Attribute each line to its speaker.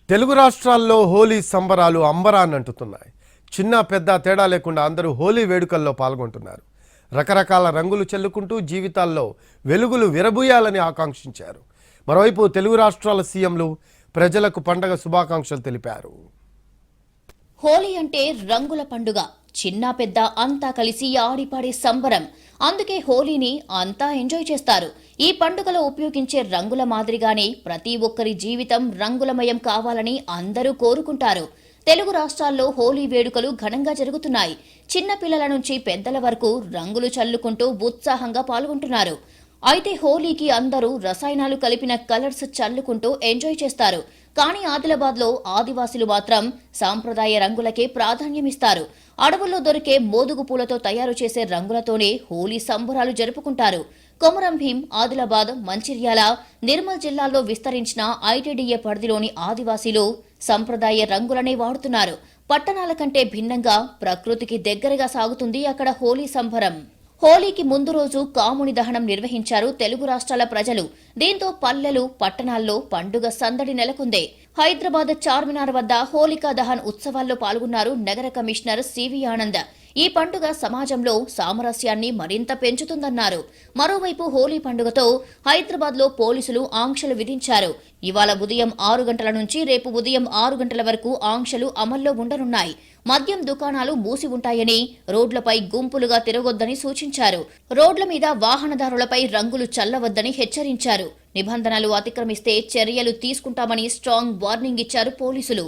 Speaker 1: తెలుగు రాష్ట్రాల్లో హోలీ సంబరాలు అంబరాన్నంటుతున్నాయి. చిన్న పెద్ద తేడా లేకుండా అందరూ హోలీ వేడుకల్లో పాల్గొంటున్నారు. రకరకాల రంగులు చెల్లుకుంటూ జీవితాల్లో వెలుగులు విరబూయాలని ఆకాంక్షించారు. మరోవైపు తెలుగు రాష్ట్రాల సీఎంలు ప్రజలకు పండగ శుభాకాంక్షలు తెలిపారు.
Speaker 2: హోలీ అంటే రంగుల పండుగ. చిన్న పెద్ద అంతా కలిసి ఆడిపాడే సంబరం. అందుకే హోలీని అంతా ఎంజాయ్ చేస్తారు. ఈ పండుగలో ఉపయోగించే రంగుల మాదిరిగానే ప్రతి ఒక్కరి జీవితం రంగులమయం కావాలని అందరూ కోరుకుంటారు. తెలుగు రాష్ట్రాల్లో హోలీ వేడుకలు ఘనంగా జరుగుతున్నాయి. చిన్న పిల్లల నుంచి పెద్దల వరకు రంగులు చల్లుకుంటూ ఉత్సాహంగా పాల్గొంటున్నారు. అయితే హోలీకి అందరూ రసాయనాలు కలిపిన కలర్స్ చల్లుకుంటూ ఎంజాయ్ చేస్తారు. కానీ ఆదిలాబాద్లో ఆదివాసులు మాత్రం సాంప్రదాయ రంగులకే ప్రాధాన్యమిస్తారు. అడవుల్లో దొరికే మోదుగు పూలతో తయారు చేసే రంగులతోనే హోలీ సంబరాలు జరుపుకుంటారు. కొమరం భీం, ఆదిలాబాద్, మంచిర్యాల, నిర్మల్ జిల్లాల్లో విస్తరించిన ఐటీడీఏ పరిధిలోని ఆదివాసీలు సంప్రదాయ రంగులనే వాడుతున్నారు. పట్టణాల కంటే భిన్నంగా ప్రకృతికి దగ్గరగా సాగుతుంది అక్కడ హోలీ సంబరం. హోలీకి ముందు రోజు కాముని దహనం నిర్వహించారు తెలుగు రాష్ట్రాల ప్రజలు. దీంతో పల్లెలు, పట్టణాల్లో పండుగ సందడి నెలకొంది. హైదరాబాద్ చార్మినార్ వద్ద హోలికా దహన్ ఉత్సవాల్లో పాల్గొన్నారు నగర కమిషనర్ సివి ఆనంద్. ఈ పండుగ సమాజంలో సామరస్యాన్ని మరింత పెంచుతుందన్నారు. మరోవైపు హోలీ పండుగతో హైదరాబాద్ లో పోలీసులు ఆంక్షలు విధించారు. ఇవాళ ఉదయం 6 గంటల నుంచి రేపు ఉదయం 6 గంటల వరకు ఆంక్షలు అమల్లో ఉండనున్నాయి. మద్యం దుకాణాలు మూసి ఉంటాయని, రోడ్లపై గుంపులుగా తిరగొద్దని సూచించారు. రోడ్ల మీద వాహనదారులపై రంగులు చల్లవద్దని హెచ్చరించారు. నిబంధనలు అతిక్రమిస్తే చర్యలు తీసుకుంటామని స్ట్రాంగ్ వార్నింగ్ ఇచ్చారు పోలీసులు.